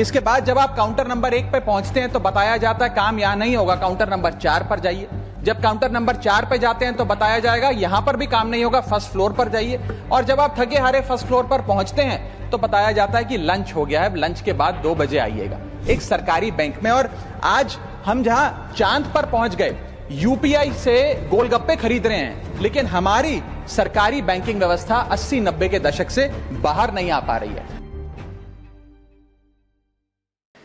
इसके बाद जब आप काउंटर नंबर 1 पे पहुंचते हैं तो बताया जाता है काम यहां नहीं होगा, काउंटर नंबर 4 पर जाइए। जब काउंटर नंबर 4 पे जाते हैं तो बताया जाएगा यहां पर भी काम नहीं होगा, फर्स्ट फ्लोर पर जाइए। और जब आप थके हारे फर्स्ट फ्लोर पर पहुंचते हैं तो बताया जाता है कि लंच हो गया है, लंच के बाद 2 बजे आइएगा। एक सरकारी बैंक में, और आज हम जहां चांद पर पहुंच गए, यूपीआई से गोलगप्पे खरीद रहे हैं, लेकिन हमारी सरकारी बैंकिंग व्यवस्था 80-90 के दशक से बाहर नहीं आ पा रही है।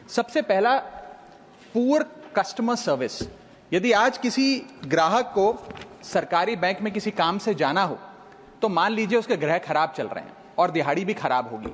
सबसे पहला, पुअर कस्टमर सर्विस। यदि आज किसी ग्राहक को सरकारी बैंक में किसी काम से जाना हो तो मान लीजिए उसके ग्रह खराब चल रहे हैं और दिहाड़ी भी खराब होगी।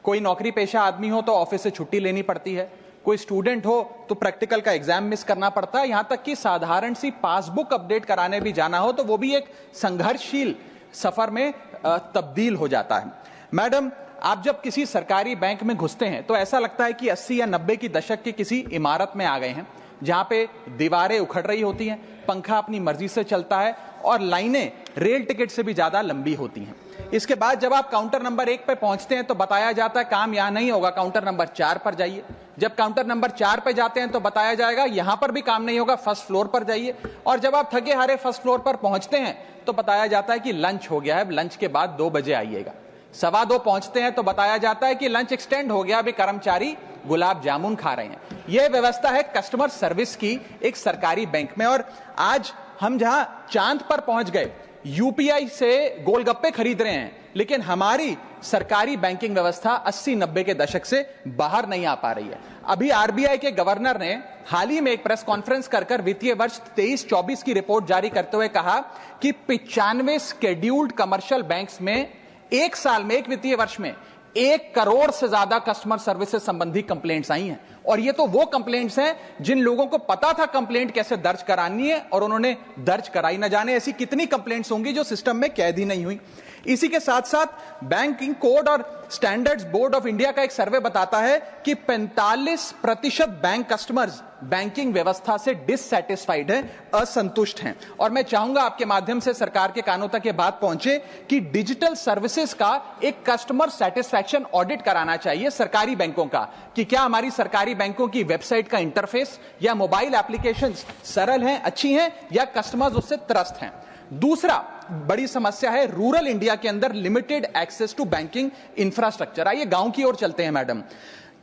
कोई नौकरी पेशा आदमी हो तो ऑफिस से छुट्टी लेनी पड़ती है, कोई स्टूडेंट हो तो प्रैक्टिकल का एग्जाम मिस करना पड़ता है, यहां तक कि साधारण सी पासबुक अपडेट कराने भी जाना हो तो वो भी एक संघर्षशील सफर में तब्दील हो जाता है। मैडम, आप जब किसी सरकारी बैंक में घुसते हैं तो ऐसा लगता है कि 80 या 90 की दशक की किसी इमारत में आ गए हैं, जहां पे दीवारें उखड़ रही होती हैं, पंखा अपनी मर्जी से चलता है और लाइनें रेल टिकट से भी ज्यादा लंबी होती हैं। इसके बाद जब आप काउंटर नंबर 1 पे पहुंचते हैं तो बताया जाता है काम यहां नहीं होगा, काउंटर नंबर 4 पर जाइए। जब काउंटर नंबर 4 पे जाते हैं तो बताया जाएगा यहां पर भी काम नहीं होगा, फर्स्ट फ्लोर पर जाइए। और जब आप थके हारे फर्स्ट फ्लोर पर पहुंचते हैं तो बताया जाता है कि लंच हो गया है, लंच के बाद 2 बजे आइएगा। 2:15 पहुंचते हैं तो बताया जाता है कि लंच एक्सटेंड हो गया, अभी कर्मचारी गुलाब जामुन खा रहे हैं। यह व्यवस्था है कस्टमर सर्विस की एक सरकारी बैंक में, और आज हम जहां चांद पर पहुंच गए, यूपीआई से गोलगप्पे खरीद रहे हैं, लेकिन हमारी सरकारी बैंकिंग व्यवस्था 80-90 के दशक से बाहर नहीं आ पा रही है। अभी आरबीआई के गवर्नर ने हाल ही में एक प्रेस कॉन्फ्रेंस कर वित्तीय वर्ष 23-24 की रिपोर्ट जारी करते हुए कहा कि 95 शेड्यूल्ड कमर्शियल बैंक्स में एक साल में, एक वित्तीय वर्ष में 1 करोड़ से ज्यादा कस्टमर सर्विस से संबंधी कंप्लेंट्स आई हैं। और ये तो वो कंप्लेंट्स हैं जिन लोगों को पता था कंप्लेंट कैसे दर्ज करानी है और उन्होंने दर्ज कराई। न जाने ऐसी कितनी कंप्लेंट्स होंगी जो सिस्टम में कैद ही नहीं हुई। इसी के साथ साथ बैंकिंग कोड और स्टैंडर्ड्स बोर्ड ऑफ इंडिया का एक सर्वे बताता है कि 45% बैंक कस्टमर्स बैंकिंग व्यवस्था से डिससैटिस्फाइड है, असंतुष्ट हैं। और मैं चाहूंगा आपके माध्यम से सरकार के कानों तक ये बात पहुंचे कि डिजिटल सर्विसेज का एक कस्टमर सेटिस्फैक्शन ऑडिट कराना चाहिए सरकारी बैंकों का, कि क्या हमारी सरकारी बैंकों की वेबसाइट का इंटरफेस या मोबाइल एप्लीकेशंस सरल हैं, अच्छी हैं, या कस्टमर्स उससे त्रस्त हैं। दूसरा बड़ी समस्या है रूरल इंडिया के अंदर limited access to banking infrastructure. आइए गांव की ओर चलते हैं। मैडम,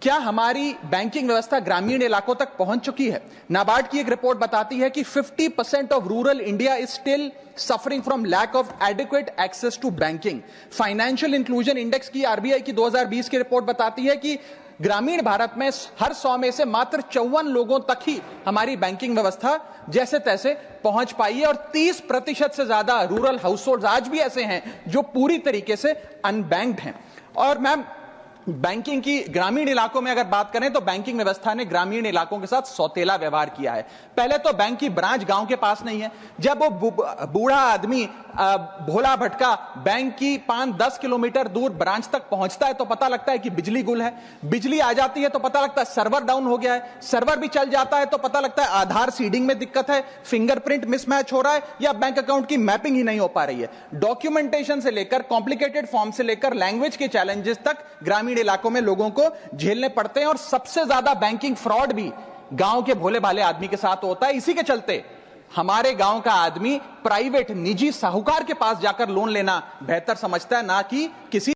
क्या हमारी बैंकिंग व्यवस्था ग्रामीण इलाकों तक पहुंच चुकी है? नाबार्ड की एक रिपोर्ट बताती है कि 50% of rural India is still suffering from lack of adequate access to banking. Financial inclusion index की आरबीआई की 2020 की रिपोर्ट बताती है कि ग्रामीण भारत में हर 100 में से मात्र 54 लोगों तक ही हमारी बैंकिंग व्यवस्था जैसे तैसे पहुंच पाई है, और 30% से ज्यादा रूरल हाउसहोल्ड आज भी ऐसे हैं जो पूरी तरीके से अनबैंक्ड हैं। और मैम, बैंकिंग की ग्रामीण इलाकों में अगर बात करें तो बैंकिंग व्यवस्था ने ग्रामीण इलाकों के साथ सौतेला व्यवहार किया है। पहले तो बैंक की ब्रांच गांव के पास नहीं है। जब वो बूढ़ा आदमी भोला भटका बैंक की 5-10 किलोमीटर दूर ब्रांच तक पहुंचता है तो पता लगता है कि बिजली गुल है। बिजली आ जाती है तो पता लगता है सर्वर डाउन हो गया है। सर्वर भी चल जाता है तो पता लगता है आधार सीडिंग में दिक्कत है, फिंगरप्रिंट मिसमैच हो रहा है, या बैंक अकाउंट की मैपिंग ही नहीं हो पा रही है। डॉक्यूमेंटेशन से लेकर कॉम्प्लिकेटेड फॉर्म से लेकर लैंग्वेज के चैलेंजेस तक ग्रामीण इलाकों में लोगों को झेलने पड़ते हैं, और सबसे ज्यादा बैंकिंग फ्रॉड भी गांव के भोले भाले आदमी के साथ होता है। इसी के चलते हमारे गांव का आदमी प्राइवेट निजी साहूकार के पास जाकर लोन लेना बेहतर समझता है, ना कि किसी